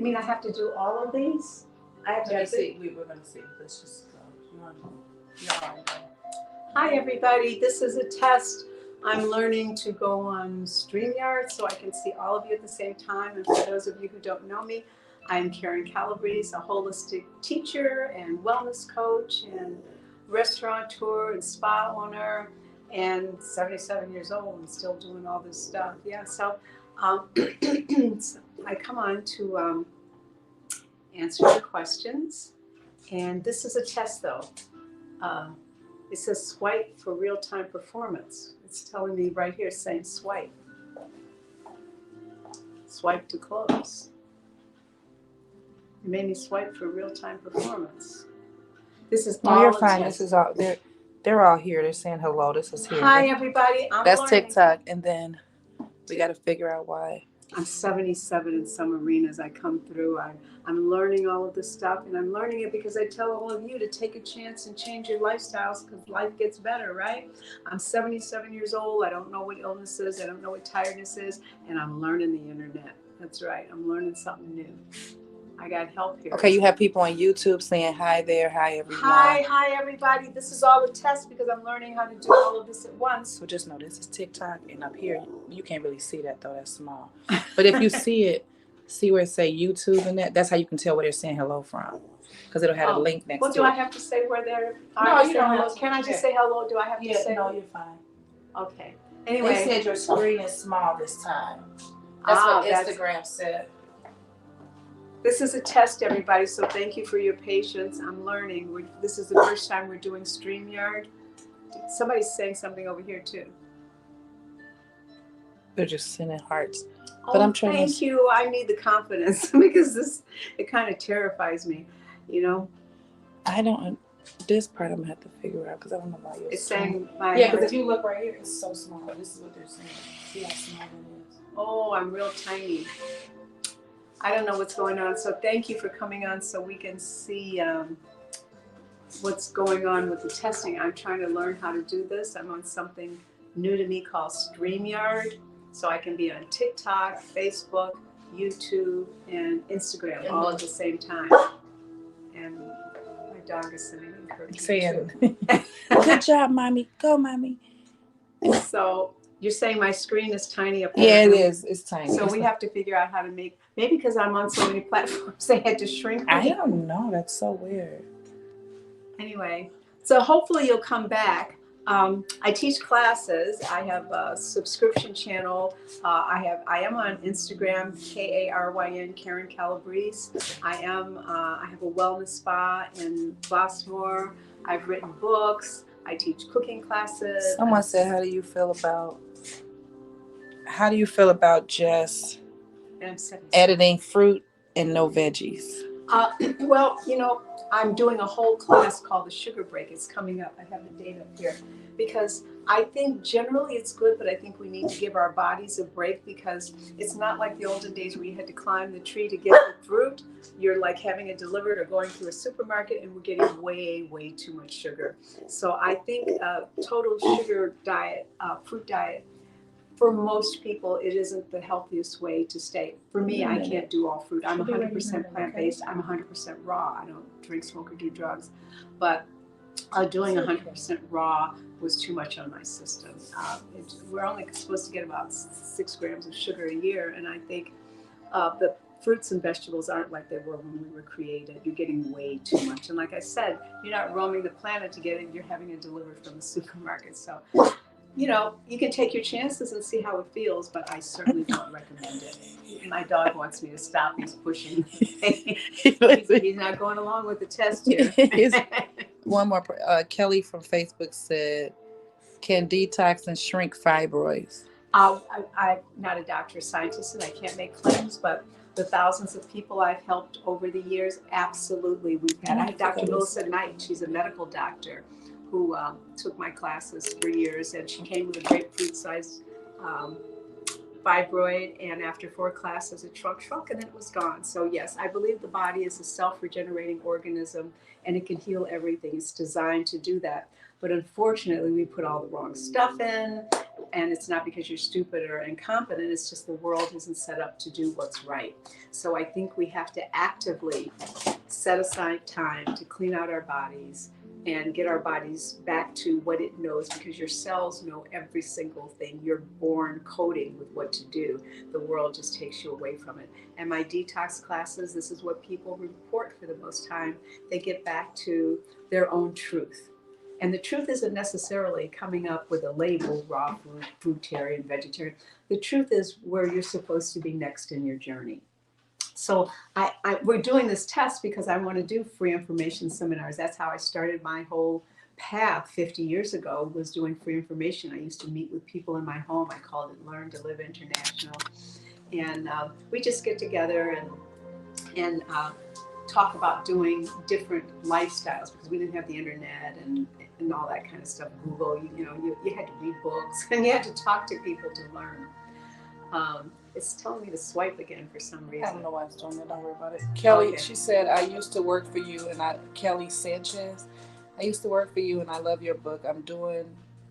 You mean I have to do all of these? I have to see. We're going to see. Let's just go. Hi, everybody. This is a test. I'm learning to go on StreamYard so I can see all of you at the same time. And for those of you who don't know me, I'm Karen Calabrese, a holistic teacher and wellness coach and restaurateur and spa owner, and 77 years old and still doing all this stuff. Yeah, so I come on to answer your questions. And this is a test, though. It says swipe for real-time performance. It's telling me right here, saying swipe. Swipe to close. It made me swipe for real-time performance. This is all. No, you're fine. This is all. They're all here. They're saying hello. This is here. Hi, everybody. That's learning. TikTok, and then we got to figure out why. I'm 77 in some arenas. I come through. I'm learning all of this stuff, and I'm learning it because I tell all of you to take a chance and change your lifestyles because life gets better, right? I'm 77 years old. I don't know what illness is. I don't know what tiredness is, and I'm learning the internet. That's right. I'm learning something new. I got help here. Okay, you have people on YouTube saying hi there, hi everyone. Hi everybody. This is all a test because I'm learning how to do all of this at once. So just know this is TikTok, and up here you can't really see that though. That's small. But if you see it, see where it say YouTube and that's how you can tell where they're saying hello from, because it'll have a link next to it. Well, do I have to say where they're? No, you don't have to. Can I just say hello? Do I have to say? No, you're fine. Okay. Anyway, they said your screen is small this time. That's what Instagram said. This is a test, everybody, so thank you for your patience. I'm learning. This is the first time we're doing StreamYard. Somebody's saying something over here, too. They're just sending hearts. But I'm trying thank you. I need the confidence because it kind of terrifies me, you know? I don't, this part I'm going to have to figure out because I don't know why you're It's saying, yeah, because if you look right here, it's so small. This is what they're saying. See how small it is. Oh, I'm real tiny. I don't know what's going on, so thank you for coming on so we can see what's going on with the testing. I'm trying to learn how to do this. I'm on something new to me called StreamYard, so I can be on TikTok, Facebook, YouTube, and Instagram all at the same time. And my dog is sitting encouraging me. Good job, mommy. Go, mommy. So you're saying my screen is tiny up there? Yeah, it is. It's tiny. So we have to figure out how to make, maybe because I'm on so many platforms, they had to shrink. I don't know. That's so weird. Anyway, so hopefully you'll come back. I teach classes. I have a subscription channel. I am on Instagram, Karyn, Karen Calabrese. I have a wellness spa in Bosmore. I've written books. I teach cooking classes. Someone said, how do you feel about just editing fruit and no veggies? Well, you know, I'm doing a whole class called the Sugar Break. It's coming up. I have the date up here. Because I think generally it's good, but I think we need to give our bodies a break because it's not like the olden days where you had to climb the tree to get the fruit. You're like having it delivered or going through a supermarket and we're getting way, way too much sugar. So I think total sugar diet, fruit diet, for most people, it isn't the healthiest way to stay. For me, I can't do all fruit. I'm 100% plant-based. I'm 100% raw. I don't drink, smoke, or do drugs. But doing 100% raw was too much on my system. We're only supposed to get about 6 grams of sugar a year, and I think the fruits and vegetables aren't like they were when we were created. You're getting way too much. And like I said, you're not roaming the planet to get it. You're having it delivered from the supermarket. So, you know, you can take your chances and see how it feels, but I certainly don't recommend it. My dog wants me to stop. He's pushing. He's not going along with the test here. One more. Kelly from Facebook said, can detox and shrink fibroids? I'm not a doctor or scientist, and I can't make claims, but the thousands of people I've helped over the years, absolutely. I had Dr. Melissa Knight. She's a medical doctor who took my classes for years, and she came with a grapefruit-sized fibroid, and after 4 classes it shrunk and then it was gone. So yes, I believe the body is a self-regenerating organism and it can heal everything. It's designed to do that. But unfortunately, we put all the wrong stuff in. and it's not because you're stupid or incompetent, it's just the world isn't set up to do what's right. So I think we have to actively set aside time to clean out our bodies and get our bodies back to what it knows, because your cells know every single thing. You're born coding with what to do. The world just takes you away from it. And my detox classes, this is what people report for the most time. They get back to their own truth. And the truth isn't necessarily coming up with a label, raw food, fruitarian, vegetarian. The truth is where you're supposed to be next in your journey. So we're doing this test because I want to do free information seminars. That's how I started my whole path 50 years ago, was doing free information. I used to meet with people in my home. I called it Learn to Live International. And we just get together and talk about doing different lifestyles, because we didn't have the internet and all that kind of stuff. Google, you had to read books and you had to talk to people to learn. It's telling me to swipe again for some reason. I don't know why it's doing that. Don't worry about it. Kelly, Okay. She said, I used to work for you, Kelly Sanchez, I used to work for you and I love your book. I'm doing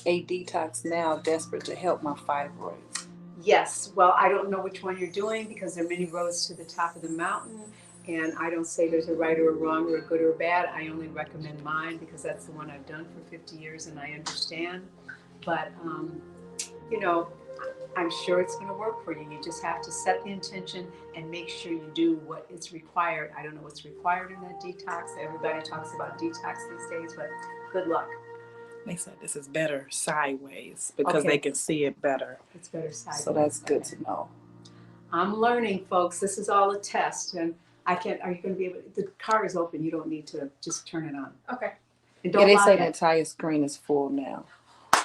a detox now, desperate to help my fibroids. Yes. Well, I don't know which one you're doing, because there are many roads to the top of the mountain. And I don't say there's a right or a wrong or a good or a bad. I only recommend mine because that's the one I've done for 50 years and I understand. But, I'm sure it's going to work for you. You just have to set the intention and make sure you do what is required. I don't know what's required in that detox. Everybody talks about detox these days, but good luck. They said this is better sideways because Okay. they can see it better. It's better sideways. So that's good to know. I'm learning, folks. This is all a test, and are you going to be able? The car is open. You don't need to just turn it on. Okay. And don't They lock say it. the entire screen is full now.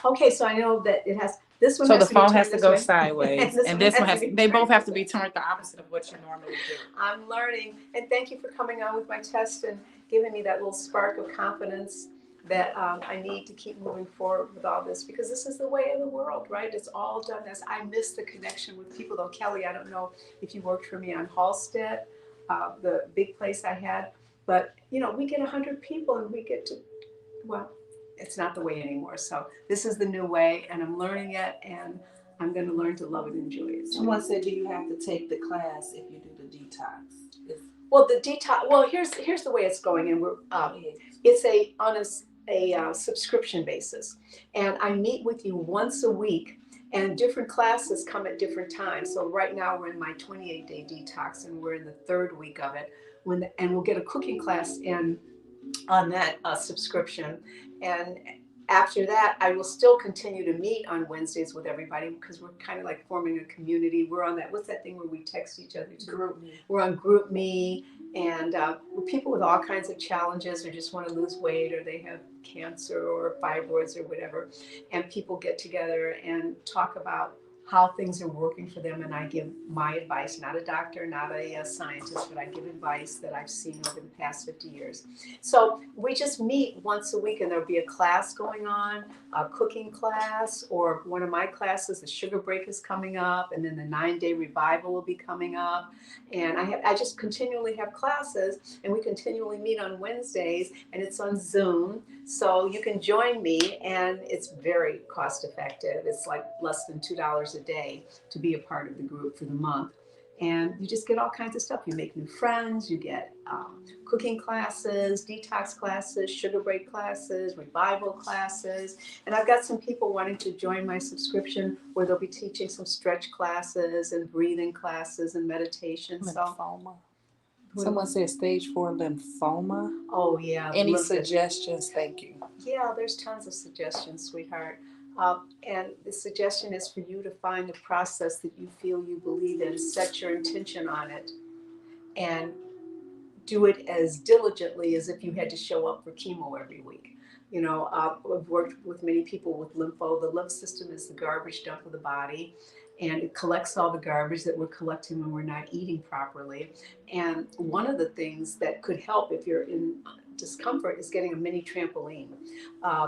Okay, so I know that it has. This one So has the to phone be has turned to go this way. sideways, and this one has. They both have to be turned the opposite of what you normally do. I'm learning, and thank you for coming on with my test and giving me that little spark of confidence that I need to keep moving forward with all this, because this is the way of the world, right? It's all done this. I miss the connection with people, though. Kelly, I don't know if you worked for me on Halstead, the big place I had, but we get 100 people and we get to, well, it's not the way anymore. So this is the new way, and I'm learning it, and I'm going to learn to love it and enjoy it. Someone said, do you have to take the class if you do the detox? Well, the detox. Well, here's the way it's going, and we're it's on a subscription basis, and I meet with you once a week, and different classes come at different times. So right now we're in my 28-day detox, and we're in the third week of it. And we'll get a cooking class in on that subscription, and after that, I will still continue to meet on Wednesdays with everybody, because we're kind of like forming a community. We're on that, what's that thing where we text each other? GroupMe. We're on GroupMe, and with people with all kinds of challenges, or just want to lose weight, or they have cancer or fibroids or whatever. And people get together and talk about how things are working for them, and I give my advice, not a doctor, not a scientist, but I give advice that I've seen over the past 50 years. So we just meet once a week, and there'll be a class going on, a cooking class, or one of my classes, the sugar break is coming up, and then the 9-day revival will be coming up. And I just continually have classes, and we continually meet on Wednesdays, and it's on Zoom. So you can join me, and it's very cost effective. It's like less than $2 a day to be a part of the group for the month. And you just get all kinds of stuff. You make new friends, you get cooking classes, detox classes, sugar break classes, revival classes. And I've got some people wanting to join my subscription where they'll be teaching some stretch classes and breathing classes and meditation. Lymphoma. Someone said stage 4 lymphoma. Oh, yeah. Any suggestions? Thank you. Yeah, there's tons of suggestions, sweetheart. And the suggestion is for you to find a process that you feel you believe in, set your intention on it, and do it as diligently as if you had to show up for chemo every week. I've worked with many people with lympho. The lymph system is the garbage dump of the body, and it collects all the garbage that we're collecting when we're not eating properly. And one of the things that could help if you're in discomfort is getting a mini trampoline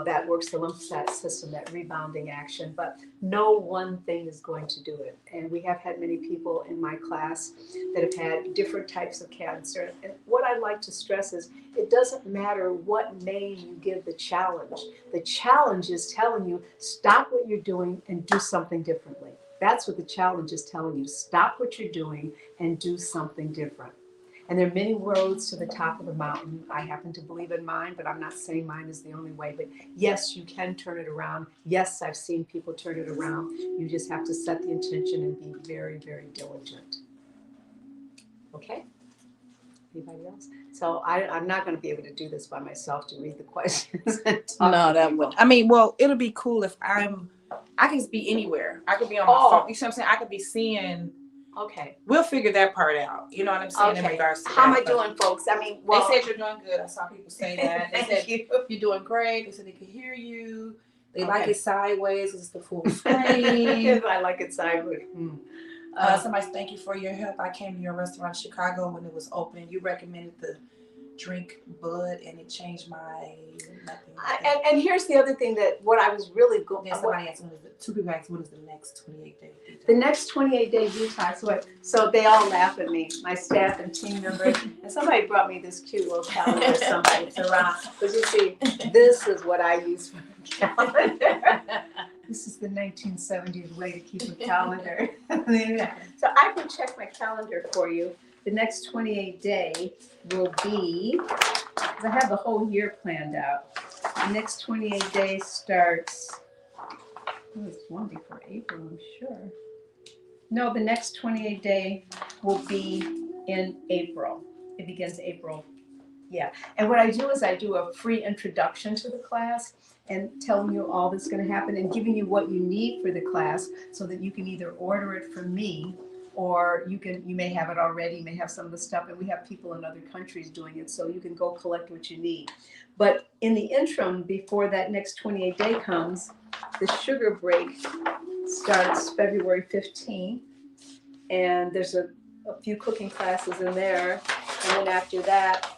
that works the lymphatic system, that rebounding action. But no one thing is going to do it. And we have had many people in my class that have had different types of cancer. And what I like to stress is it doesn't matter what name you give the challenge. The challenge is telling you, stop what you're doing and do something differently. That's what the challenge is telling you. Stop what you're doing and do something different. And there are many roads to the top of the mountain. I happen to believe in mine, but I'm not saying mine is the only way. But yes, you can turn it around. Yes, I've seen people turn it around. You just have to set the intention and be very, very diligent. Okay? Anybody else? So I'm not going to be able to do this by myself to read the questions. And talk No, to that people. would. I mean, well, it'll be cool if I can be anywhere. I could be on my phone. You see what I'm saying? I could be seeing. Okay. We'll figure that part out. You know what I'm saying in Okay. regards to How am that. I doing, folks? I mean, well, they said you're doing good. I saw people say that. They said you. you're doing great. They said they could hear you. They Okay. like it sideways. It's the full screen. I like it sideways. Somebody, thank you for your help. I came to your restaurant in Chicago when it was open. You recommended the drink Bud, and it changed my nothing. And here's the other thing that what I was really good. Then somebody asked, two people asked, what is the next 28-day detox? The next 28-day detox. So they all laugh at me, my staff and team members. And somebody brought me this cute little calendar or something. It's around. But you see, this is what I use for a calendar. This is the 1970s way to keep a calendar. So I can check my calendar for you. The next 28-day will be, because I have the whole year planned out. The next 28 days starts, it's one before April, I'm sure. No, the next 28-day will be in April. It begins April. Yeah. And what I do is I do a free introduction to the class and telling you all that's going to happen and giving you what you need for the class so that you can either order it from me or you may have it already, you may have some of the stuff, and we have people in other countries doing it, so you can go collect what you need. But in the interim, before that next 28-day comes, the sugar break starts February 15th, and there's a few cooking classes in there, and then after that,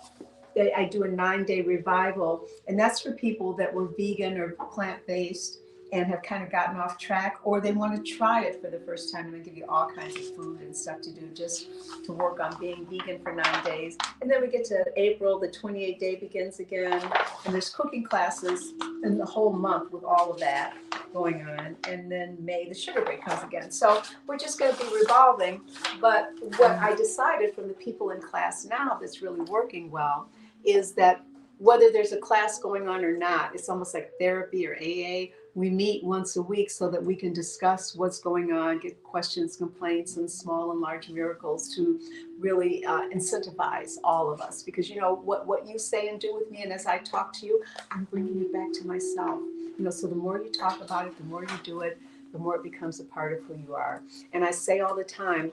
I do a 9-day revival, and that's for people that were vegan or plant-based and have kind of gotten off track, or they want to try it for the first time, and I give you all kinds of food and stuff to do just to work on being vegan for 9 days. And then we get to April, the 28-day begins again, and there's cooking classes in the whole month with all of that going on. And then May, the sugar break comes again. So we're just going to be revolving. But what I decided from the people in class now that's really working well is that whether there's a class going on or not, it's almost like therapy or AA. We meet once a week so that we can discuss what's going on, get questions, complaints, and small and large miracles to really incentivize all of us. Because you know what you say and do with me, and as I talk to you, I'm bringing it back to myself. You know, so the more you talk about it, the more you do it, the more it becomes a part of who you are. And I say all the time,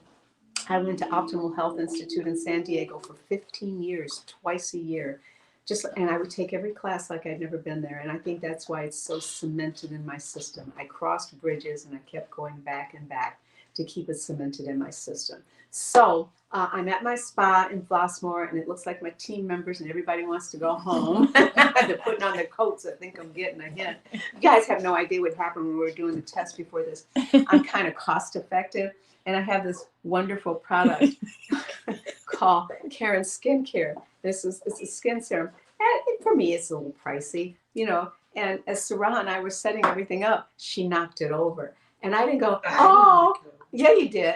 I went to Optimal Health Institute in San Diego for 15 years, twice a year. And I would take every class like I'd never been there. And I think that's why it's so cemented in my system. I crossed bridges and I kept going back and back to keep it cemented in my system. So I'm at my spa in Flossmoor, and it looks like my team members and everybody wants to go home. They're putting on their coats. I think I'm getting a hint. You guys have no idea what happened when we were doing the test before this. I'm kind of cost effective. And I have this wonderful product called Karen's Skincare. It's a skin serum. And for me, it's a little pricey, you know. And as Sarah and I were setting everything up, she knocked it over. And I didn't go, oh, yeah, you did.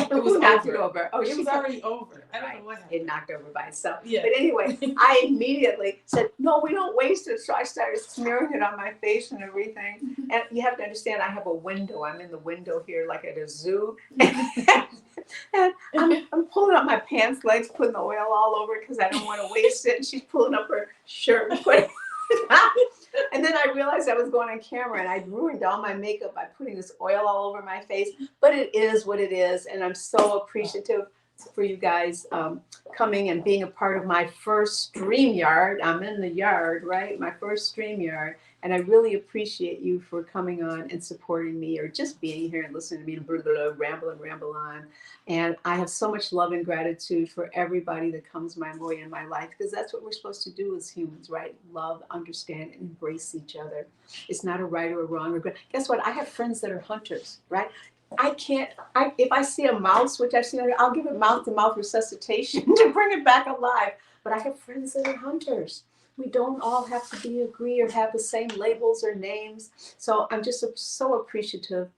Who knocked it over? Oh, it was already over. I don't know what happened. It knocked over by itself. Yeah. But anyway, I immediately said, no, we don't waste it. So I started smearing it on my face and everything. And you have to understand, I have a window. I'm in the window here like at a zoo. And I'm pulling up my pants legs, putting the oil all over because I don't want to waste it. And she's pulling up her shirt and putting and then I realized I was going on camera, and I'd ruined all my makeup by putting this oil all over my face. But it is what it is, and I'm so appreciative for you guys coming and being a part of my first StreamYard. I'm in the yard, right? My first StreamYard. And I really appreciate you for coming on and supporting me, or just being here and listening to me blah, blah, blah, ramble on. And I have so much love and gratitude for everybody that comes my way in my life, because that's what we're supposed to do as humans, right? Love, understand, and embrace each other. It's not a right or a wrong. Or guess what? I have friends that are hunters, right? If I see a mouse, which I've seen, I'll give it mouth-to-mouth resuscitation to bring it back alive. But I have friends that are hunters. We don't all have to agree or have the same labels or names. So I'm just so appreciative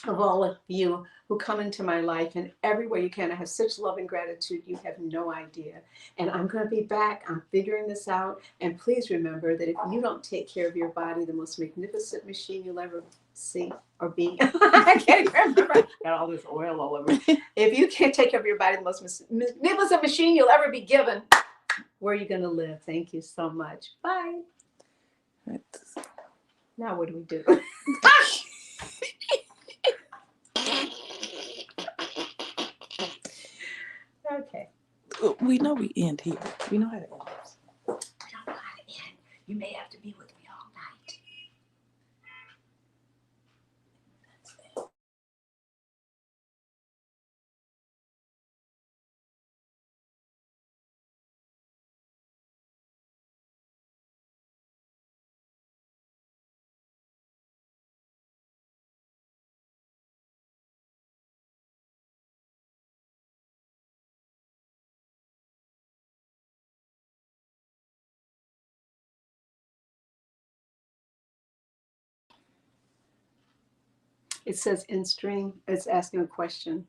of all of you who come into my life in every way you can. I have such love and gratitude, you have no idea. And I'm going to be back. I'm figuring this out. And please remember that if you don't take care of your body, the most magnificent machine you'll ever see or be. I can't remember. Got all this oil all over. If you can't take care of your body, the most magnificent machine you'll ever be given, where are you going to live? Thank you so much. Bye. Now what do we do? Okay. We know we end here. We know how to end. We don't know how to end. You may have to be with me all night. It says in stream. It's asking a question.